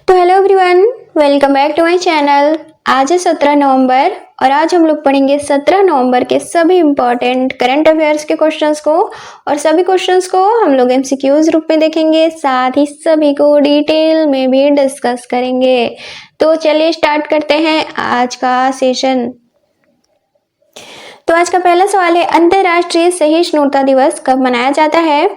तो hello everyone, welcome back to my channel. आज है 17 नवंबर और आज हम लोग पढ़ेंगे 17 नवंबर के सभी इम्पोर्टेंट करंट अफेयर्स के क्वेश्चंस को। और सभी क्वेश्चंस को हम लोग एमसीक्यूज रूप में देखेंगे, साथ ही सभी को डिटेल में भी डिस्कस करेंगे। तो चलिए स्टार्ट करते हैं आज का सेशन। तो आज का पहला सवाल है, अंतर्राष्ट्रीय सहिष्णुता दिवस कब मनाया जाता है?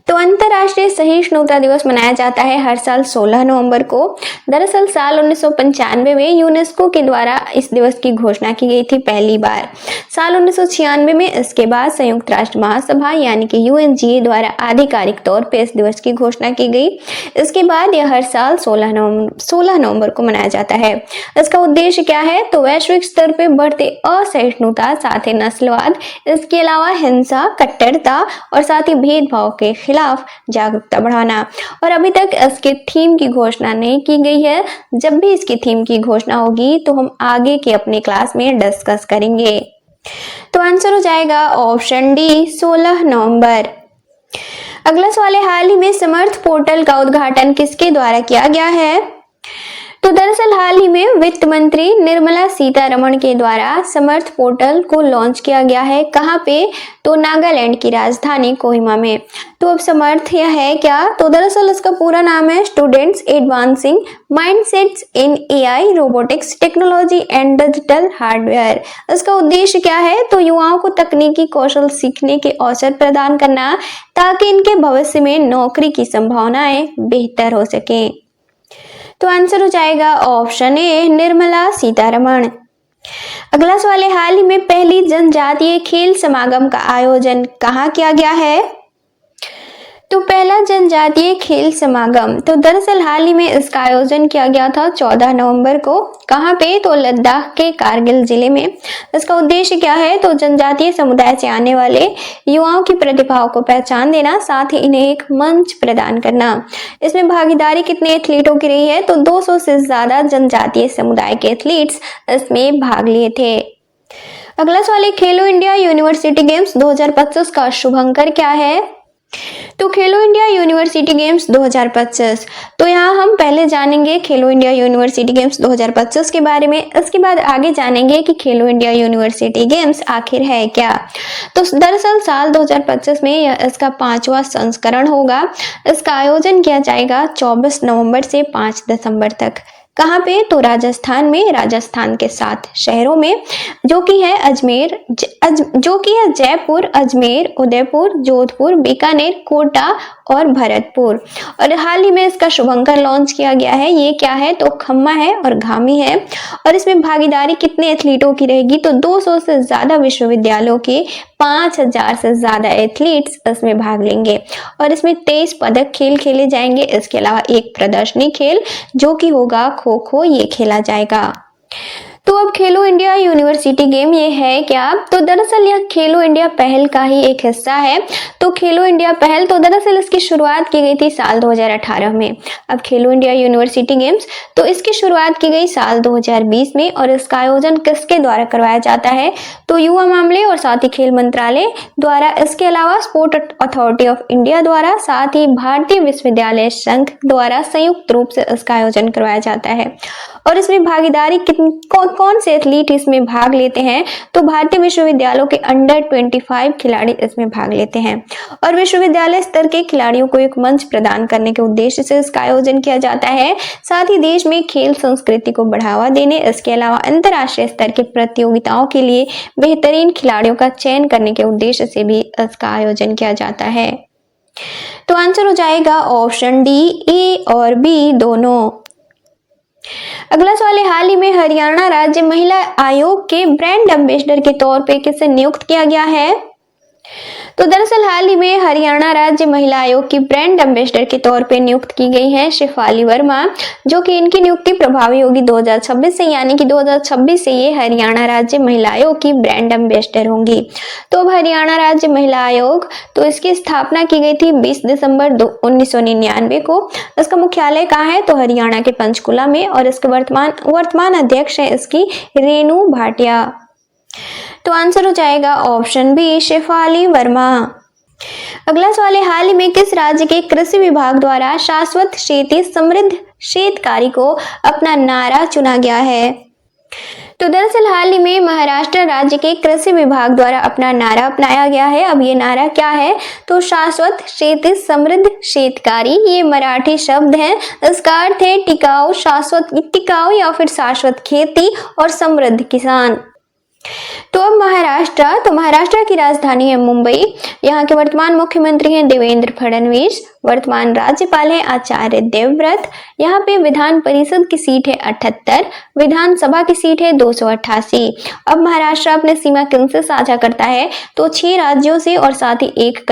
तो अंतर्राष्ट्रीय सहिष्णुता दिवस मनाया जाता है हर साल 16 नवंबर को। दरअसल साल 1995 में यूनेस्को के द्वारा इस दिवस की घोषणा की गई थी पहली बार। साल 1996 में इसके बाद संयुक्त राष्ट्र महासभा यानी कि यूएनजीए द्वारा आधिकारिक तौर पर इस दिवस की घोषणा की गई। इसके बाद यह हर साल 16 नवंबर को मनाया जाता है। इसका उद्देश्य क्या है? तो वैश्विक स्तर पर बढ़ते असहिष्णुता, साथ ही नस्लवाद, इसके अलावा हिंसा, कट्टरता और साथ ही भेदभाव के खिलाफ जागरूकता बढ़ाना। और अभी तक इसके थीम की घोषणा नहीं की गई है। जब भी इसकी थीम की घोषणा होगी तो हम आगे के अपने क्लास में डिस्कस करेंगे। तो आंसर हो जाएगा ऑप्शन डी, 16 नवंबर। अगला सवाल है, हाल ही में समर्थ पोर्टल का उद्घाटन किसके द्वारा किया गया है? तो दरअसल हाल ही में वित्त मंत्री निर्मला सीतारमण के द्वारा समर्थ पोर्टल को लॉन्च किया गया है। कहाँ पे? तो नागालैंड की राजधानी कोहिमा में। तो अब समर्थ यह है क्या? तो दरअसल इसका पूरा नाम है students advancing mindsets in AI, robotics, technology and digital hardware. इसका उद्देश्य क्या है? तो युवाओं को तकनीकी कौशल सीखने के अवसर प्रदान करना ताकि इनके भविष्य में नौकरी की संभावनाएं बेहतर हो सके। तो आंसर हो जाएगा ऑप्शन ए, निर्मला सीतारमण। अगला सवाल है, हाल ही में पहली जनजातीय खेल समागम का आयोजन कहाँ किया गया है? तो पहला जनजातीय खेल समागम, तो दरअसल हाल ही में इसका आयोजन किया गया था 14 नवंबर को। कहाँ पे? तो लद्दाख के कारगिल जिले में। इसका उद्देश्य क्या है? तो जनजातीय समुदाय से आने वाले युवाओं की प्रतिभाओं को पहचान देना, साथ ही इन्हें एक मंच प्रदान करना। इसमें भागीदारी कितने एथलीटों की रही है? तो 200 से ज्यादा जनजातीय समुदाय के एथलीट्स इसमें भाग लिए थे। अगला सवाल है, खेलो इंडिया यूनिवर्सिटी गेम्स 2025 का शुभंकर क्या है? तो खेलो इंडिया यूनिवर्सिटी गेम्स 2025, तो यहाँ हम पहले जानेंगे खेलो इंडिया यूनिवर्सिटी गेम्स 2025 के बारे में। इसके बाद आगे जानेंगे कि खेलो इंडिया यूनिवर्सिटी गेम्स आखिर है क्या। तो दरअसल साल 2025 में यह इसका 5वां संस्करण होगा। इसका आयोजन किया जाएगा 24 नवंबर से 5 दिसंबर तक। कहाँ पे? तो राजस्थान में, राजस्थान के 7 शहरों में, जो कि है जयपुर, अजमेर, उदयपुर, जोधपुर, बीकानेर, कोटा और भरतपुर। और हाल ही में इसका शुभंकर लॉन्च किया गया है। ये क्या है? तो खम्मा है और घामी है। और इसमें भागीदारी कितने एथलीटों की रहेगी? तो 200 से ज्यादा विश्वविद्यालयों के 5000 से ज्यादा एथलीट्स इसमें भाग लेंगे। और इसमें 23 पदक खेल खेले जाएंगे। इसके अलावा एक प्रदर्शनी खेल जो कि होगा खो खो, ये खेला जाएगा। तो अब खेलो इंडिया यूनिवर्सिटी गेम ये है क्या? तो दरअसल यह खेलो इंडिया पहल का ही एक हिस्सा है। तो खेलो इंडिया पहल, तो दरअसल इसकी शुरुआत की गई थी साल 2018 में। अब खेलो इंडिया यूनिवर्सिटी गेम्स, तो इसकी शुरुआत की गई साल 2020 में। और इसका आयोजन किसके द्वारा करवाया जाता है? तो युवा मामले और साथ ही खेल मंत्रालय द्वारा, इसके अलावा स्पोर्ट अथॉरिटी ऑफ इंडिया द्वारा, साथ ही भारतीय विश्वविद्यालय संघ द्वारा संयुक्त रूप से इसका आयोजन करवाया जाता है। और इसमें भागीदारी कौन से एथलीट इसमें भाग लेते हैं? तो भारतीय विश्वविद्यालयों के अंडर 25 खिलाड़ी इसमें भाग लेते हैं। और विश्वविद्यालय स्तर के खिलाड़ियों को एक मंच प्रदान करने के उद्देश्य से इसका आयोजन किया जाता है। साथ ही देश में खेल संस्कृति को बढ़ावा देने, इसके अलावा अंतर्राष्ट्रीय स्तर के प्रतियोगिताओं के लिए बेहतरीन खिलाड़ियों का चयन करने के उद्देश्य से भी इसका आयोजन किया जाता है। तो आंसर हो जाएगा ऑप्शन डी, ए और बी दोनों। अगला सवाल है, हाल ही में हरियाणा राज्य महिला आयोग के ब्रांड एम्बेसडर के तौर पे किसे नियुक्त किया गया है? तो दरअसल हाल ही में हरियाणा राज्य महिला आयोग की ब्रांड एम्बेसडर के तौर पे नियुक्त की गई है शेफाली वर्मा, जो कि इनकी नियुक्ति प्रभावी होगी 2026 से, यानी कि 2026 से ये हरियाणा राज्य महिला आयोग की ब्रांड एम्बेसडर होंगी। तो अब हरियाणा राज्य महिला आयोग, तो इसकी स्थापना की गई थी 20 दिसंबर 1999 को। इसका मुख्यालय कहाँ है? तो हरियाणा के पंचकुला में। और इसके वर्तमान अध्यक्ष है इसकी रेणु भाटिया। तो आंसर हो जाएगा ऑप्शन बी, शेफाली वर्मा। अगला सवाल है, हाल ही में किस राज्य के कृषि विभाग द्वारा शाश्वत खेती समृद्ध शेतकारी को अपना नारा चुना गया है। तो दरअसल हाल ही में महाराष्ट्र राज्य के कृषि विभाग द्वारा अपना नारा अपनाया गया है। अब ये नारा क्या है? तो शाश्वत शेती समृद्ध शेतकारी, ये मराठी शब्द है। इसका अर्थ है टिकाऊ, शाश्वत टिकाऊ या फिर शाश्वत खेती और समृद्ध किसान। तो अब महाराष्ट्र की राजधानी है मुंबई। यहाँ के वर्तमान मुख्यमंत्री हैं देवेंद्र फडणवीस, वर्तमान राज्यपाल हैं आचार्य देवव्रत। यहाँ पे विधान परिषद की सीट है 78, विधानसभा की सीट है 288। अब महाराष्ट्र अपने सीमा किनसे साझा करता है? तो 6 राज्यों से और साथ ही एक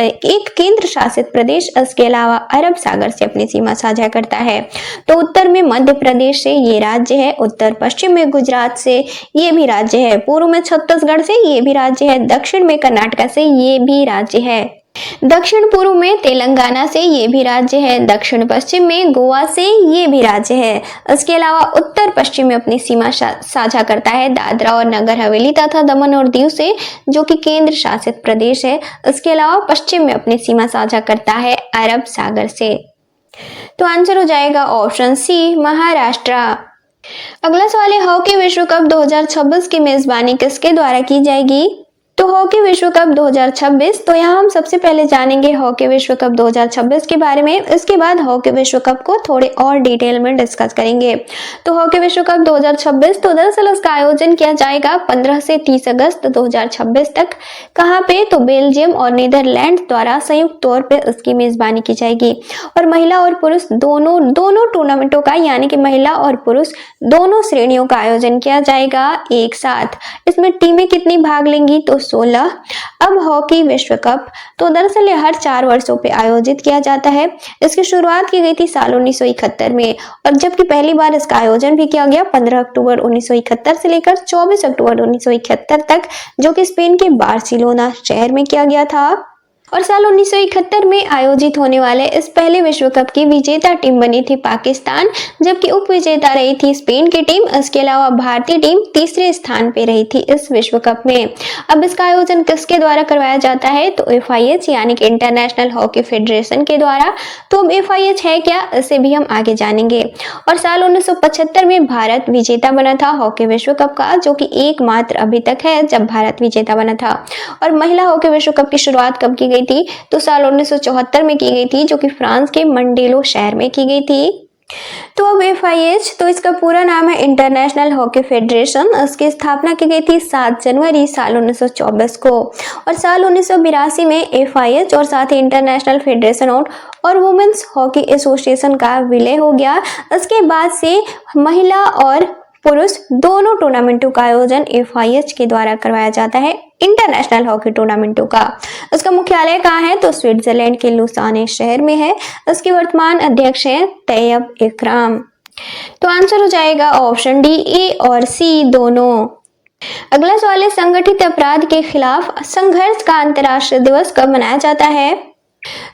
केंद्र शासित प्रदेश, इसके अलावा अरब सागर से अपनी सीमा साझा करता है। तो उत्तर में मध्य प्रदेश से ये राज्य है, उत्तर पश्चिम में गुजरात से ये भी राज्य है, पूर्व में छत्तीसगढ़ से ये भी राज्य है, दक्षिण में कर्नाटक से ये भी राज्य है, दक्षिण पूर्व में तेलंगाना से ये भी राज्य है, दक्षिण पश्चिम में गोवा से ये भी राज्य है। इसके अलावा उत्तर पश्चिम में अपनी सीमा साझा करता है दादरा और नगर हवेली तथा दमन और दीव से, जो कि केंद्र शासित प्रदेश है। इसके अलावा पश्चिम में अपनी सीमा साझा करता है अरब सागर से। तो आंसर हो जाएगा ऑप्शन सी, महाराष्ट्र। अगला सवाल है, हॉकी विश्व कप 2026 की मेजबानी किसके द्वारा की जाएगी? तो हॉकी विश्व कप 2026, तो यहाँ हम सबसे पहले जानेंगे हॉकी विश्व कप 2026 के बारे में। इसके बाद हॉकी विश्व कप को थोड़े और डिटेल में डिस्कस करेंगे। तो हॉकी विश्व कप 2026, तो दरअसल इसका आयोजन किया जाएगा 15 से 30 अगस्त 2026 तक। कहाँ पे? तो बेल्जियम और नीदरलैंड द्वारा संयुक्त तौर पे इसकी मेजबानी की जाएगी। और महिला और पुरुष दोनों टूर्नामेंटों का, यानी कि महिला और पुरुष दोनों श्रेणियों का आयोजन किया जाएगा एक साथ। इसमें टीमें कितनी भाग लेंगी? तो 16। अब हॉकी विश्व कप, तो दरअसल ये हर 4 वर्षों पे आयोजित किया जाता है। इसकी शुरुआत की गई थी साल 1971 में, और जबकि पहली बार इसका आयोजन भी किया गया 15 अक्टूबर 1971 से लेकर 24 अक्टूबर 1971 तक, जो कि स्पेन के बार्सिलोना शहर में किया गया था। और साल 1971 में आयोजित होने वाले इस पहले विश्व कप की विजेता टीम बनी थी पाकिस्तान, जबकि उप विजेता रही थी स्पेन की टीम। इसके अलावा भारतीय टीम तीसरे स्थान पे रही थी इस विश्व कप में। अब इसका आयोजन किसके द्वारा करवाया जाता है? तो FIH यानी कि इंटरनेशनल हॉकी फेडरेशन के द्वारा। तो अब FIH है क्या, इसे भी हम आगे जानेंगे। और साल 1975 में भारत विजेता बना था हॉकी विश्व कप का, जो कि एकमात्र अभी तक है जब भारत विजेता बना था। और महिला हॉकी विश्व कप की शुरुआत कब की गई थी? तो साल 1974 में की गई थी, जो कि फ्रांस के मंडेलो शहर में की गई थी। तो अब FIH, तो इसका पूरा नाम है इंटरनेशनल हॉकी फेडरेशन। इसकी स्थापना की गई थी 7 जनवरी साल 1924 को। और साल 1982 में FIH और साथ ही इंटरनेशनल फेडरेशन और वुमेन्स हॉकी एसोसिएशन का विलय हो गया। इसके बाद से महिला और पुरुष दोनों टूर्नामेंटों का आयोजन FIH के द्वारा करवाया जाता है, इंटरनेशनल हॉकी टूर्नामेंटों का। इसका मुख्यालय कहाँ है? तो स्विट्जरलैंड के लुसाने शहर में है। इसके वर्तमान अध्यक्ष हैं तैयब इकराम। तो आंसर हो जाएगा ऑप्शन डी, ए और सी दोनों। अगला सवाल है, संगठित अपराध के खिलाफ संघर्ष का अंतर्राष्ट्रीय दिवस कब मनाया जाता है?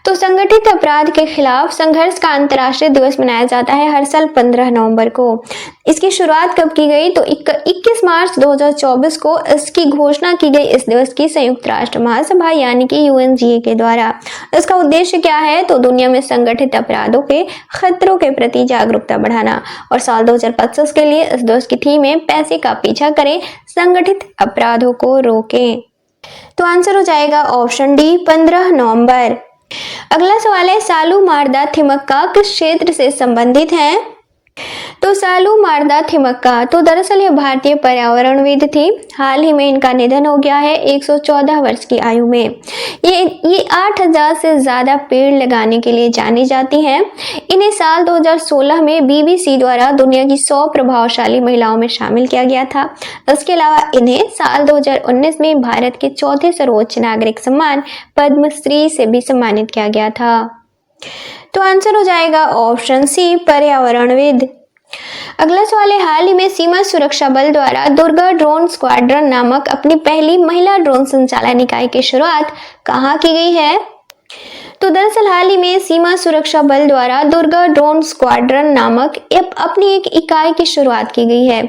तो संगठित अपराध के खिलाफ संघर्ष का अंतर्राष्ट्रीय दिवस मनाया जाता है हर साल 15 नवंबर को। इसकी शुरुआत कब की गई? तो 21 मार्च 2024 को इसकी घोषणा की गई इस दिवस की संयुक्त राष्ट्र महासभा यानी कि UNGA के द्वारा। इसका उद्देश्य क्या है? तो दुनिया में संगठित अपराधों के खतरों के प्रति जागरूकता बढ़ाना। और साल 2025 के लिए इस दिवस की थीम है पैसे का पीछा करें, संगठित अपराधों को रोकें। तो आंसर हो जाएगा ऑप्शन डी, 15 नवंबर। अगला सवाल है, सालू मारदा थिमक्का किस क्षेत्र से संबंधित है? तो सालू मारदा थिमक्का, तो दरअसल ये भारतीय पर्यावरणविद थी। हाल ही में इनका निधन हो गया है 114 वर्ष की आयु में। ये 8000 से ज्यादा पेड़ लगाने के लिए जानी जाती हैं। इन्हें साल 2016 में BBC द्वारा दुनिया की 100 प्रभावशाली महिलाओं में शामिल किया गया था। इसके अलावा इन्हें साल 2019 में भारत के चौथे सर्वोच्च नागरिक सम्मान पद्मश्री से भी सम्मानित किया गया था। तो आंसर हो जाएगा ऑप्शन सी, पर्यावरणविद। अगला सवाल है, हाल ही में सीमा सुरक्षा बल द्वारा दुर्गा ड्रोन स्क्वाड्रन नामक अपनी पहली महिला ड्रोन संचालन इकाई की शुरुआत कहाँ की गई है? तो दरअसल हाल ही में सीमा सुरक्षा बल द्वारा दुर्गा ड्रोन स्क्वाड्रन नामक अपनी एक इकाई की शुरुआत की गई है।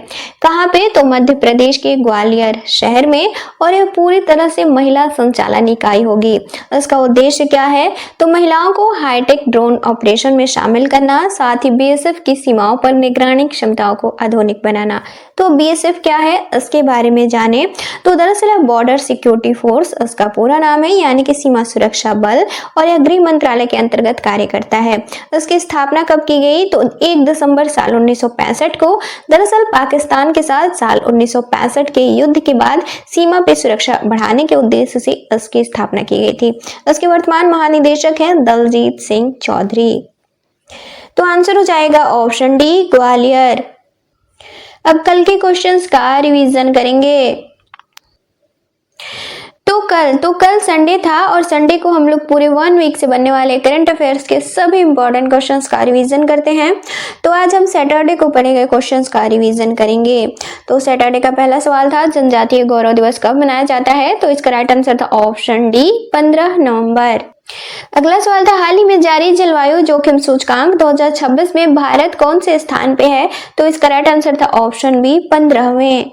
कहाँ पे? तो मध्य प्रदेश के ग्वालियर शहर में, और यह पूरी तरह से महिला संचालन इकाई होगी। इसका उद्देश्य क्या है? तो महिलाओं को हाईटेक ड्रोन ऑपरेशन में शामिल करना, साथ ही बीएसएफ की सीमाओं पर निगरानी क्षमताओं को आधुनिक बनाना। तो बीएसएफ क्या है, इसके बारे में जाने। तो दरअसल बॉर्डर सिक्योरिटी फोर्स इसका पूरा नाम है, यानी कि सीमा सुरक्षा बल, और यह गृह मंत्रालय के अंतर्गत कार्य करता है। इसकी स्थापना कब की गई? तो 1 दिसंबर साल 1965 को। दरअसल पाकिस्तान के साथ साल 1965 के युद्ध के बाद सीमा पे सुरक्षा बढ़ाने के उद्देश्य से इसकी स्थापना की गई थी। इसके वर्तमान महानिदेशक हैं दलजीत सिंह चौधरी। तो आंसर हो जाएगा ऑप्शन डी, ग्वालियर। अब कल के क्वेश्चंस का रिवीजन करेंगे। तो कल संडे था, और संडे को हम लोग पूरे 1 वीक से बनने वाले करंट अफेयर्स के सभी इंपॉर्टेंट क्वेश्चंस का रिवीजन करते हैं। तो आज हम सैटरडे को पढ़े गए क्वेश्चंस का रिवीजन करेंगे। तो सैटरडे का पहला सवाल था, जनजातीय गौरव दिवस कब मनाया जाता है? तो इसका राइट आंसर था ऑप्शन डी, 15 नवंबर। अगला सवाल था, हाल ही में जारी जलवायु जोखिम सूचकांक 2026 में भारत कौन से स्थान पे है? तो इसका राइट आंसर था ऑप्शन बी, 15वें।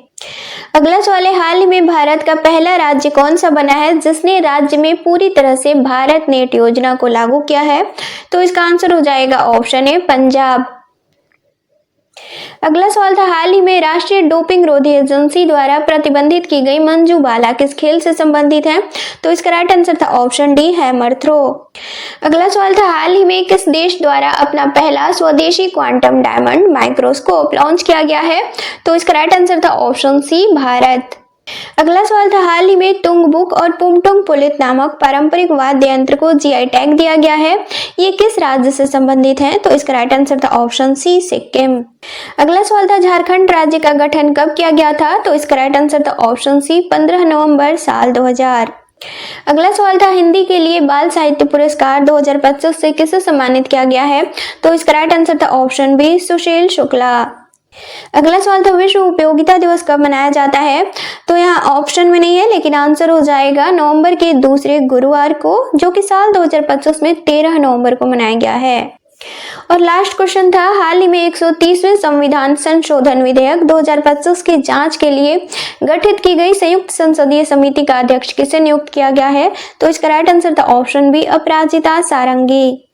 अगला सवाल है, हाल ही में भारत का पहला राज्य कौन सा बना है जिसने राज्य में पूरी तरह से भारत नेट योजना को लागू किया है? तो इसका आंसर हो जाएगा ऑप्शन ए, पंजाब। अगला सवाल था, हाल ही में राष्ट्रीय डोपिंग रोधी एजेंसी द्वारा प्रतिबंधित की गई मंजू बाला किस खेल से संबंधित है? तो इसका राइट आंसर था ऑप्शन डी, हैमर थ्रो। अगला सवाल था, हाल ही में किस देश द्वारा अपना पहला स्वदेशी क्वांटम डायमंड माइक्रोस्कोप लॉन्च किया गया है? तो इसका राइट आंसर था ऑप्शन सी, भारत। अगला सवाल था, हाल ही में तुंगबुक और पुमटुंग पुलित नामक पारंपरिक वाद्य यंत्र को जीआई टैग दिया गया है, ये किस राज्य से संबंधित है? तो इसका राइट आंसर था ऑप्शन सी, सिक्किम। अगला सवाल था, झारखंड राज्य का गठन कब किया गया था? तो इसका राइट आंसर था ऑप्शन सी, 15 नवंबर साल 2000। अगला सवाल था, हिंदी के लिए बाल साहित्य पुरस्कार 2025 से किसे सम्मानित किया गया है? तो इसका राइट आंसर था ऑप्शन बी, सुशील शुक्ला। अगला सवाल था, विश्व उपयोगिता दिवस कब मनाया जाता है? तो यहाँ ऑप्शन में नहीं है, लेकिन आंसर हो जाएगा नवंबर के दूसरे गुरुवार को, जो कि साल 2025 में 13 नवंबर को मनाया गया है। और लास्ट क्वेश्चन था, हाल ही में 130वें संविधान संशोधन विधेयक 2025 की जांच के लिए गठित की गई संयुक्त संसदीय समिति का अध्यक्ष किसे नियुक्त किया गया है? तो इसका राइट आंसर था ऑप्शन बी, अपराजिता सारंगी।